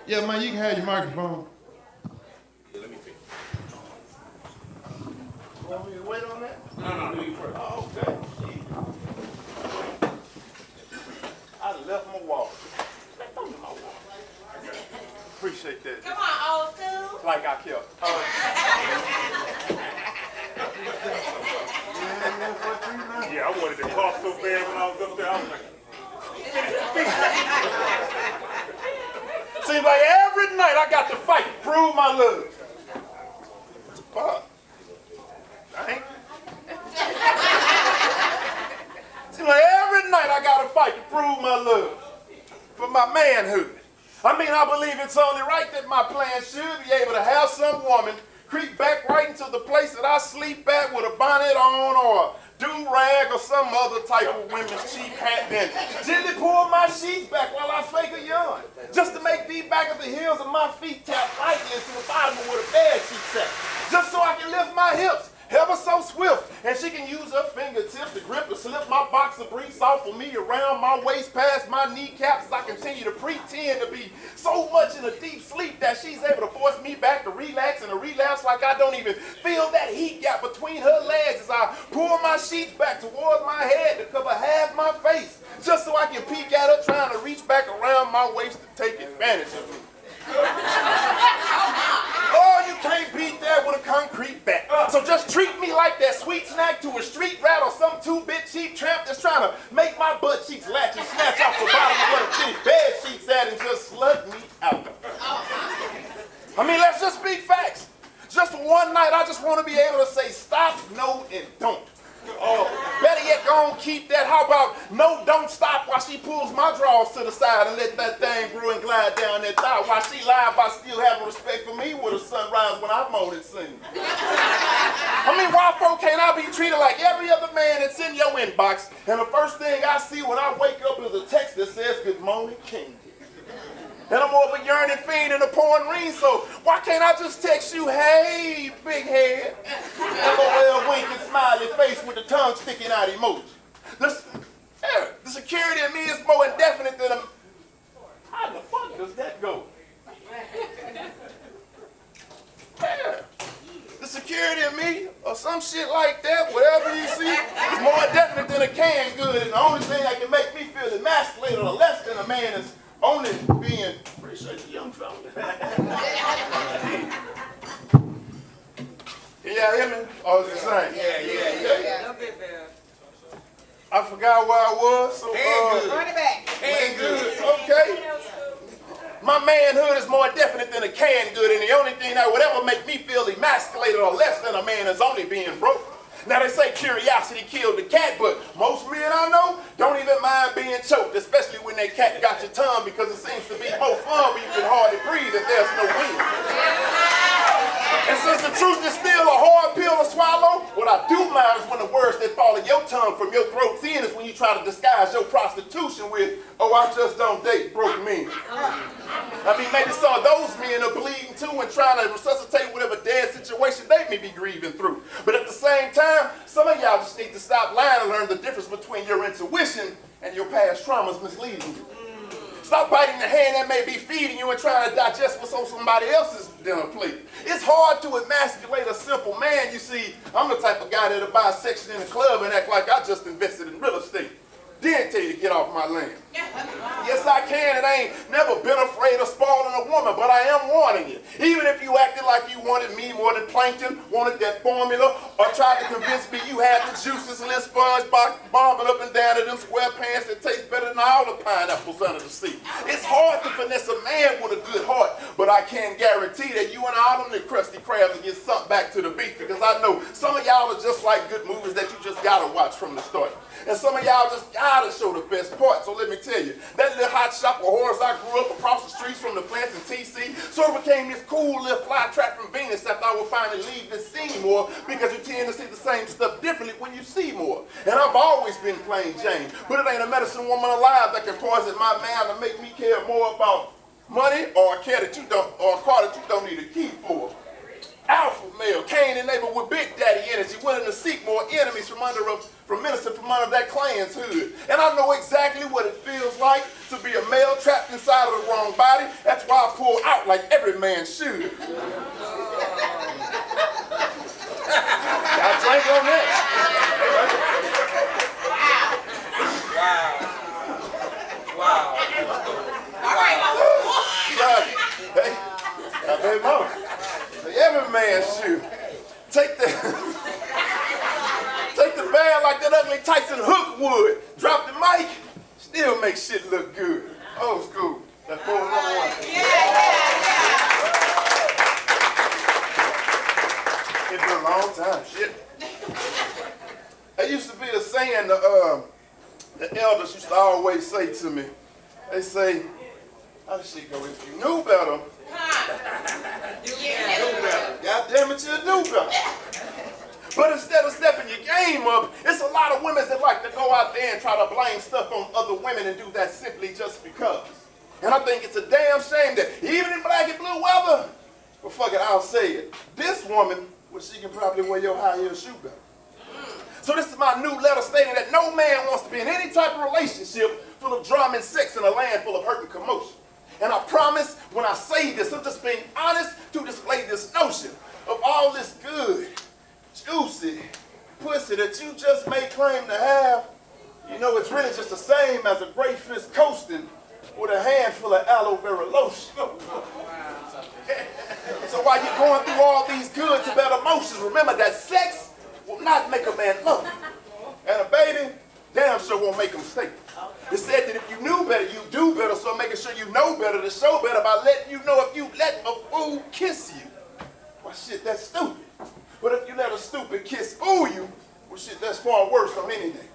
Yeah, man, you can have your microphone. Yeah, let me fix it. You want me to wait on that? No, do you first. Oh, okay. I left my wallet. Throw me my wallet. Appreciate that. Come on, old school. Like I kept. Yeah, I wanted to cough so bad when I was up there. I was like, seems like every night I got to fight to prove my love. Fuck. Dang. Seems like every night I got to fight to prove my love for my manhood. I mean, I believe it's only right that my plan should be able to have some woman creep back right into the place that I sleep at with a bonnet on or a do-rag or some other type of women's cheap hat, then gently pull my sheets back while I fake a yawn, just to make the back of the heels of my feet tap lightly into the bottom of where the bed sheets at, just so I can lift my hips ever so swift, and she can use her fingertips to grip or slip my boxer briefs off of me around my waist past my kneecaps as I continue to pretend to be so much in a deep sleep that she's able to force me back to relax and to relapse like I don't even feel that heat gap between her legs as I pull my sheets back towards my head to cover half my face, just so I can peek at her trying to reach back around my waist to take advantage of me. Oh, you can't beat that with a concrete bat. So just treat me like that sweet snack to a street rat or some two-bit cheap tramp that's trying to make my butt cheeks latch and snatch off the bottom of where the kitty bed sheets at and just slug me out. I mean, let's just speak facts. Just for one night, I just want to be able to say stop, no, and don't. Or better yet, go on, keep that. How about no, don't stop while she pulls my drawers to the side and let that thing grow and glide down that thigh while she lied by still having respect for me with a sunrise when I'm on it singing. I mean, why folk can't I be treated like every other man that's in your inbox and the first thing I see when I wake up is a text that says, "Good morning, King." And I'm more of a yearning fiend and a pouring rain, so why can't I just text you, "Hey, big head"? LOL winking smiley face with the tongue sticking out emoji. The security in me is more indefinite than a... How the fuck does that go? Yeah. The security in me, or some shit like that, whatever you see, is more indefinite than a canned good, and the only thing that can make me feel emasculated or less than a man is only being... Appreciate you, young fella. Can y'all hear me? Oh, it's the same. Yeah. I forgot where I was. So, Run it back. canned good. Okay. My manhood is more definite than a canned good, and the only thing that would ever make me feel emasculated or less than a man is only being broke. Now they say curiosity killed the cat, but most men I know don't even mind being choked, especially when that cat got your tongue, because it seems to be more fun when you can hardly breathe if there's no wind. And since the truth is still a hard pill to swallow, what I do mind is when the words that fall in your tongue from your throat thin is when you try to disguise your prostitution with, "Oh, I just don't date broke men." I mean, maybe some of those men are bleeding too and trying to resuscitate whatever dead situation they may be grieving through. But at the same time, some of y'all just need to stop lying and learn the difference between your intuition and your past traumas misleading you. Stop biting the hand that may be feeding you and trying to digest what's on somebody else's dinner plate. It's hard to emasculate a simple man. You see, I'm the type of guy that'll buy a section in a club and act like I just invested in real estate. Then tell you to get off my land. Yes, I can, and I ain't never been afraid of spoiling a woman, but I am warning you. Even if you acted like you wanted me more than plankton, wanted that formula, or tried to convince me you had the juices and this sponge bobbing up and down in them square pants that taste better than all the pineapples under the sea. It's hard to finesse a man with a good heart, but I can guarantee that you and all them crusty crabs will get sunk back to the beach, because I know some of y'all are just like good movies that you just gotta watch from the start. And some of y'all just gotta show the best part. So let me tell you, that little hot shop of horrors I grew up across the streets from the plants in TC sort of became this cool little fly trap from Venus after I would finally leave this scene more, because you tend to see the same stuff differently when you see more. And I've always been plain Jane, but it ain't a medicine woman alive that can poison my mind and make me care more about money or a car that you don't need a key for. Alpha male, Cain and Abel with Big Daddy energy, willing to seek more enemies from minister from under that clan's hood. And I know exactly what it feels like to be a male trapped inside of the wrong body. That's why I pull out like every man should. Y'all drink on that. Wow. All right. Hey, now, baby mama, every man's shoe. Take the bag like that ugly Tyson Hook would. Drop the mic, still make shit look good. Old school. That's for number one. It's been a long time. Shit. There used to be a saying the elders used to always say to me. They say, how does shit go? If you knew better, God damn it, you'll do better. But instead of stepping your game up, it's a lot of women that like to go out there and try to blame stuff on other women and do that simply just because. And I think it's a damn shame that even in black and blue weather, well, fuck it, I'll say it. This woman, well, she can probably wear your high heel shoe better. So this is my new letter stating that no man wants to be in any type of relationship full of drama and sex in a land full of hurt and commotion. And I promise when I say this, I'm just being honest to display this notion of all this good, juicy pussy that you just may claim to have. You know, it's really just the same as a great fish coasting with a handful of aloe vera lotion. So while you're going through all these good to better emotions, remember that sex will not make a man love you. And a baby damn sure won't make a mistake. It said that if you knew better, you do better, so I'm making sure you know better to show better by letting you know if you let a fool kiss you. Well, shit, that's stupid. But if you let a stupid kiss fool you, well, shit, that's far worse on anything.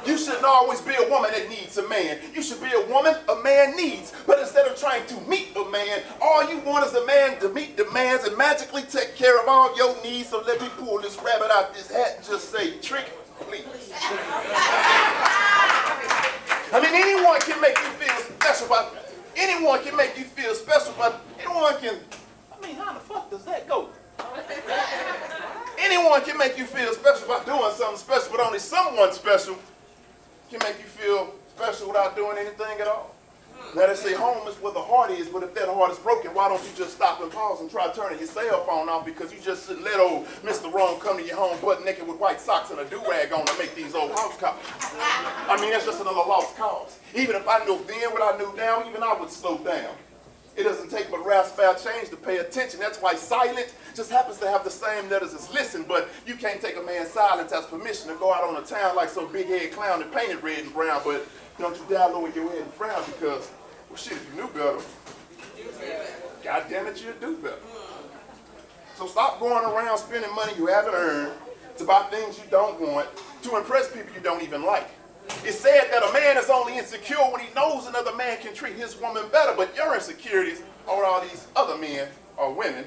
You shouldn't always be a woman that needs a man. You should be a woman a man needs. But instead of trying to meet a man, all you want is a man to meet demands and magically take care of all your needs. So let me pull this rabbit out this hat and just say, trick, please. I mean, anyone can make you feel special, but anyone can make you feel special, but anyone can, I mean, how the fuck does that go? Anyone can make you feel special by doing something special, but only someone special can make you feel special without doing anything at all. Now they say home is where the heart is, but if that heart is broken, why don't you just stop and pause and try turning your cell phone off, because you just shouldn't let old Mr. Wrong come to your home butt naked with white socks and a do-rag on to make these old house calls. I mean, that's just another lost cause. Even if I knew then what I knew now, even I would slow down. It doesn't take but raspberry change to pay attention. That's why silent just happens to have the same letters as listen, but you can't take a man's silence as permission to go out on the town like some big-head clown and painted red and brown, but don't you dare lower your head and frown because, well, shit, if you knew better, God damn it, you'd do better. So stop going around spending money you haven't earned to buy things you don't want, to impress people you don't even like. It's said that a man is only insecure when he knows another man can treat his woman better, but your insecurities are all these other men or women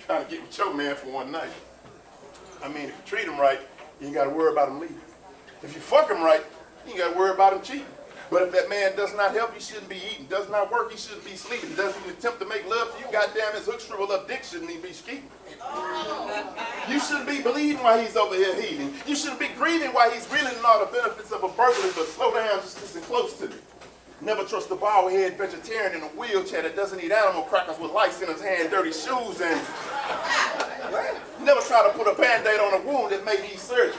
trying to get with your man for one night. I mean, if you treat him right, you ain't got to worry about him leaving. If you fuck him right, you ain't got to worry about him cheating. But if that man does not help, he shouldn't be eating. Does not work, he shouldn't be sleeping. Doesn't even attempt to make love to you, goddamn his hook shrivel up dick shouldn't even be skeeting. You shouldn't be bleeding while he's over here healing. You shouldn't be grieving while he's reeling in all the benefits of a burglary, but slow down, just listen close to me. Never trust a bald-head vegetarian in a wheelchair that doesn't eat animal crackers with lice in his hand, dirty shoes, and never try to put a Band-Aid on a wound that may need surgery.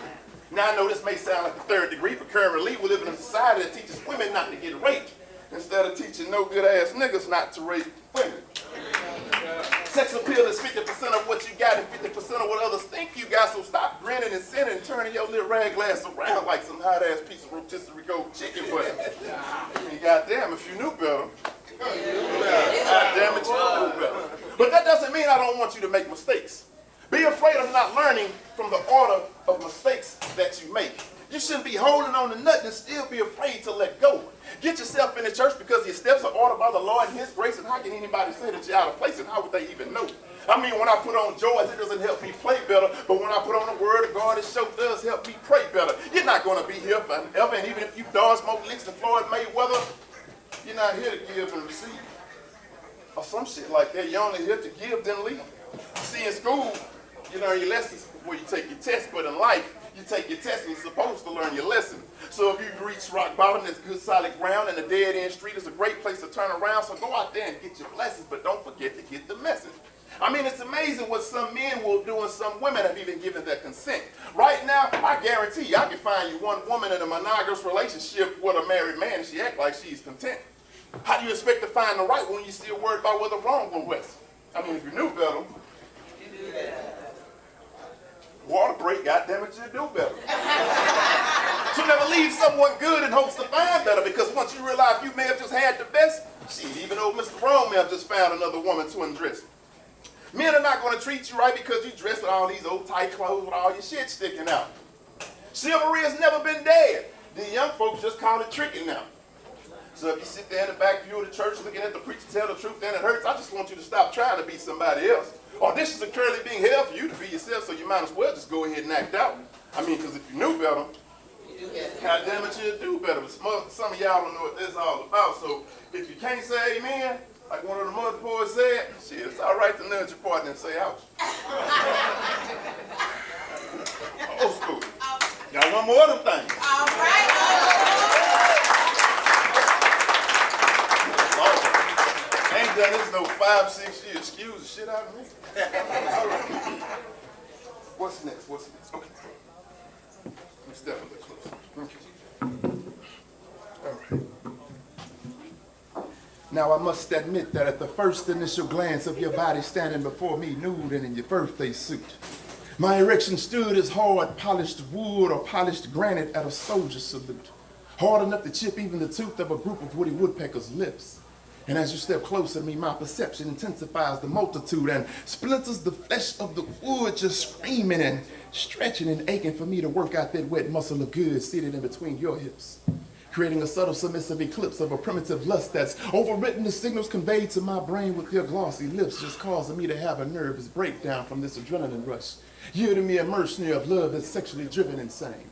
Now I know this may sound like the third degree, but currently we live in a society that teaches women not to get raped instead of teaching no good ass niggas not to rape women. Sex appeal is 50% of what you got and 50% of what others think you got, so stop grinning and sinning and turning your little rag glass around like some hot ass piece of rotisserie gold chicken butt. I mean, goddamn, if you knew better, goddamn it, you knew better. But that doesn't mean I don't want you to make mistakes. Be afraid of not learning from the order of mistakes that you make. You shouldn't be holding on to nothing and still be afraid to let go. Get yourself in the church because your steps are ordered by the Lord and His grace, and how can anybody say that you're out of place, and how would they even know? I mean, when I put on joys, it doesn't help me play better, but when I put on the Word of God, it sure does help me pray better. You're not going to be here forever, and even if you dodge more licks than Floyd Mayweather, you're not here to give and receive. Or some shit like that. You're only here to give, then leave. See, in school, You learn your lessons before you take your test, but in life, you take your test and you're supposed to learn your lesson. So if you reach rock bottom, that's good solid ground, and the dead end street is a great place to turn around. So go out there and get your blessings, but don't forget to get the message. I mean, it's amazing what some men will do and some women have even given their consent. Right now, I guarantee you, I can find you one woman in a monogamous relationship with a married man and she act like she's content. How do you expect to find the right one when you're still worried about where the wrong one was? I mean, if you knew better, water break, goddammit, you do better. So never leave someone good in hopes to find better, because once you realize you may have just had the best, shit, even old Mr. Rome may have just found another woman to undress. Men are not going to treat you right because you dress with all these old tight clothes with all your shit sticking out. Chivalry has never been dead. The young folks just call it tricking now. So if you sit there in the back view of the church looking at the preacher tell the truth, then it hurts. I just want you to stop trying to be somebody else. Auditions are currently being held for you to be yourself, so you might as well just go ahead and act out. I mean, because if you knew better, God damn it, you'd do better. But some of y'all don't know what this is all about. So if you can't say amen, like one of the mother poets said, shit, it's all right to nudge your partner and say ouch. Old school. Got one more of them things. All right. I ain't done this no 5-6 years. Excuse the shit out of me. All right. What's next? Okay. Let me step a little closer. Okay. All right. Now I must admit that at the first initial glance of your body standing before me nude and in your birthday suit, my erection stood as hard polished wood or polished granite at a soldier salute, hard enough to chip even the tooth of a group of woody woodpecker's lips. And as you step closer to me, my perception intensifies the multitude and splinters the flesh of the wood, just screaming and stretching and aching for me to work out that wet muscle of good seated in between your hips, creating a subtle submissive eclipse of a primitive lust that's overwritten the signals conveyed to my brain with your glossy lips, just causing me to have a nervous breakdown from this adrenaline rush, yielding me a mercenary of love that's sexually driven insane.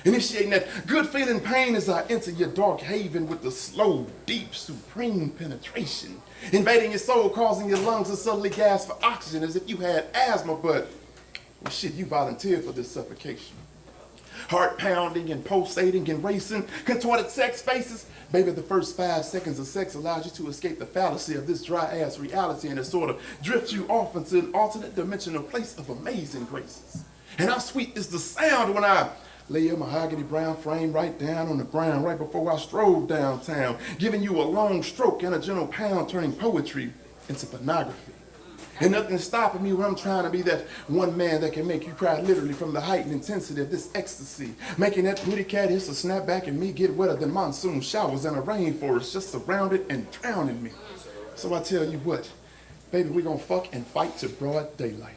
Initiating that good-feeling pain as I enter your dark haven with the slow, deep, supreme penetration, invading your soul, causing your lungs to suddenly gasp for oxygen as if you had asthma, but, well, shit, you volunteered for this suffocation. Heart pounding and pulsating and racing, contorted sex faces. Baby, the first 5 seconds of sex allows you to escape the fallacy of this dry-ass reality, and it sort of drifts you off into an alternate dimensional place of amazing graces. And how sweet is the sound when I lay your mahogany brown frame right down on the ground right before I stroll downtown, giving you a long stroke and a gentle pound, turning poetry into pornography. And nothing's stopping me when I'm trying to be that one man that can make you cry literally from the heightened intensity of this ecstasy, making that pretty cat hiss a snap back and me get wetter than monsoon showers in a rainforest, just surrounded and drowning me. So I tell you what, baby, we gonna fuck and fight to broad daylight.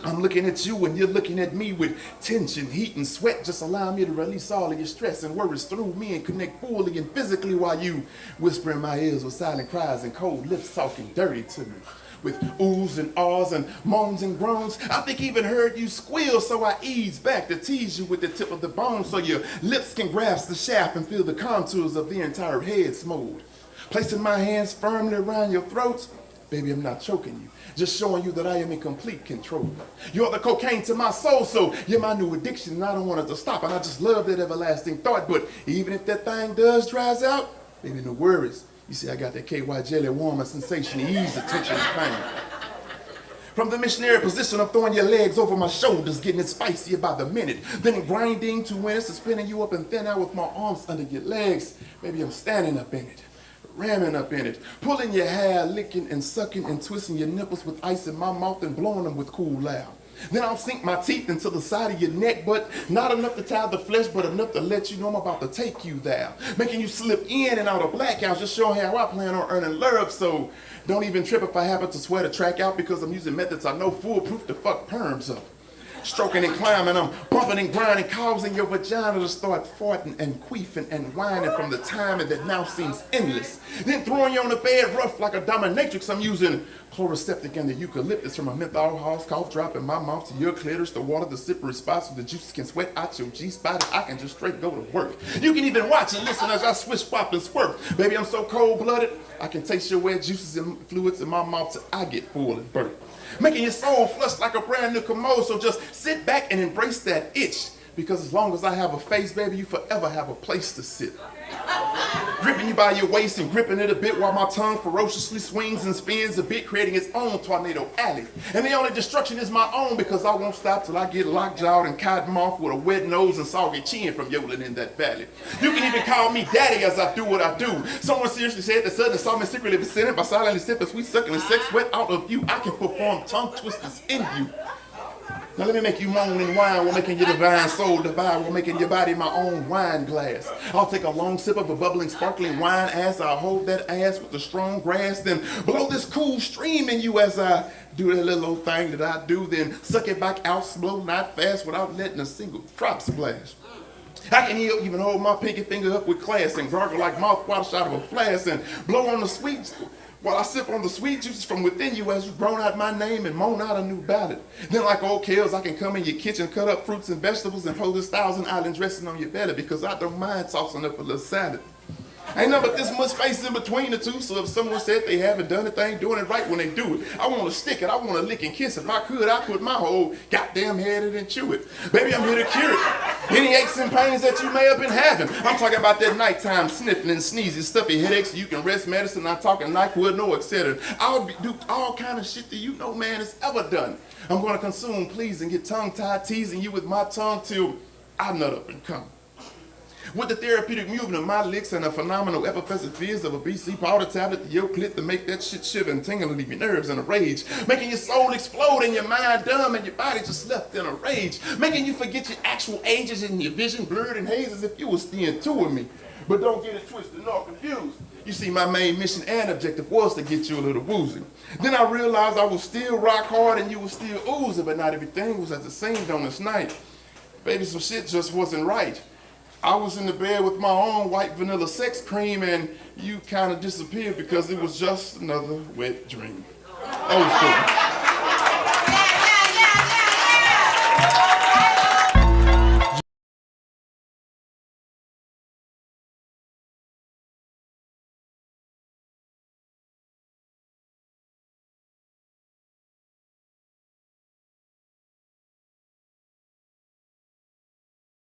I'm looking at you and you're looking at me with tension, heat, and sweat. Just allow me to release all of your stress and worries through me and connect fully and physically while you whisper in my ears with silent cries and cold lips talking dirty to me. With oohs and ahs and moans and groans, I think even heard you squeal, so I ease back to tease you with the tip of the bone so your lips can grasp the shaft and feel the contours of the entire head's mold. Placing my hands firmly around your throat, baby, I'm not choking you, just showing you that I am in complete control. You're the cocaine to my soul, so you're my new addiction, and I don't want it to stop, and I just love that everlasting thought. But even if that thing does dries out, baby, no worries. You see, I got that KY jelly warm and sensation to ease the tension and pain. From the missionary position of throwing your legs over my shoulders, getting it spicier by the minute, then grinding to when it's spinning you up and thin out with my arms under your legs. Baby, I'm standing up in it, ramming up in it, pulling your hair, licking and sucking and twisting your nipples with ice in my mouth and blowing them with cool loud. Then I'll sink my teeth into the side of your neck, but not enough to tie the flesh, but enough to let you know I'm about to take you there. Making you slip in and out of blackouts, just showing how I plan on earning love. So don't even trip if I happen to swear the track out, because I'm using methods I know foolproof to fuck perms up. Stroking and climbing, I'm bumping and grinding, causing your vagina to start farting and queefing and whining from the timing that now seems endless. Then throwing you on the bed rough like a dominatrix. I'm using chloroseptic and the eucalyptus from a menthol house cough drop in my mouth to your clitoris, the water, the slippery spots so the juices can sweat out your G-spot. I can just straight go to work. You can even watch and listen as I swish, swap, and squirt. Baby, I'm so cold-blooded, I can taste your wet juices and fluids in my mouth till I get full and burnt. Making your soul flush like a brand new commode, so just sit back and embrace that itch. Because as long as I have a face, baby, you forever have a place to sit. Gripping you by your waist and gripping it a bit while my tongue ferociously swings and spins a bit, creating its own tornado alley. And the only destruction is my own because I won't stop till I get lockjawed and cotton off with a wet nose and soggy chin from yodeling in that valley. You can even call me daddy as I do what I do. Someone seriously said that suddenly saw me secretly presented by silently sipping sweet suckling sex sweat out of you. I can perform tongue twisters in you. Now let me make you moan and whine while making your divine soul divide, while making your body my own wine glass. I'll take a long sip of a bubbling, sparkling wine as I hold that ass with a strong grasp, then blow this cool stream in you as I do that little old thing that I do, then suck it back out slow, not fast, without letting a single drop splash. I can even hold my pinky finger up with class and gargle like mouthwash out of a flask and blow on the sweet while I sip on the sweet juices from within you as you groan out my name and moan out a new ballad. Then like old Kells, I can come in your kitchen, cut up fruits and vegetables and hold this Thousand Island dressing on your belly because I don't mind tossing up a little salad. Ain't nothing but this much space in between the two, so if someone said they haven't done a thing, doing it right when they do it, I want to stick it, I want to lick and kiss it. If I could, I put my whole goddamn head in and chew it. Baby, I'm here to cure it. Any aches and pains that you may have been having. I'm talking about that nighttime sniffling and sneezing, stuffy headaches, you can rest medicine, I'm talking NyQuil, no, etc. I'll do all kind of shit that you know man has ever done. I'm going to consume, please, and get tongue-tied, teasing you with my tongue till I nut up and come. With the therapeutic movement of my licks and a phenomenal effervescent fizz of a BC powder tablet to your clit to make that shit shiver and tingle and leave your nerves in a rage, making your soul explode and your mind dumb and your body just left in a rage, making you forget your actual ages and your vision blurred and haze as if you was staying two with me. But don't get it twisted nor confused. You see, my main mission and objective was to get you a little woozy. Then I realized I was still rock hard and you were still oozing, but not everything was as it seemed on this night. Baby, some shit just wasn't right. I was in the bed with my own white vanilla sex cream and you kind of disappeared because it was just another wet dream. Old school.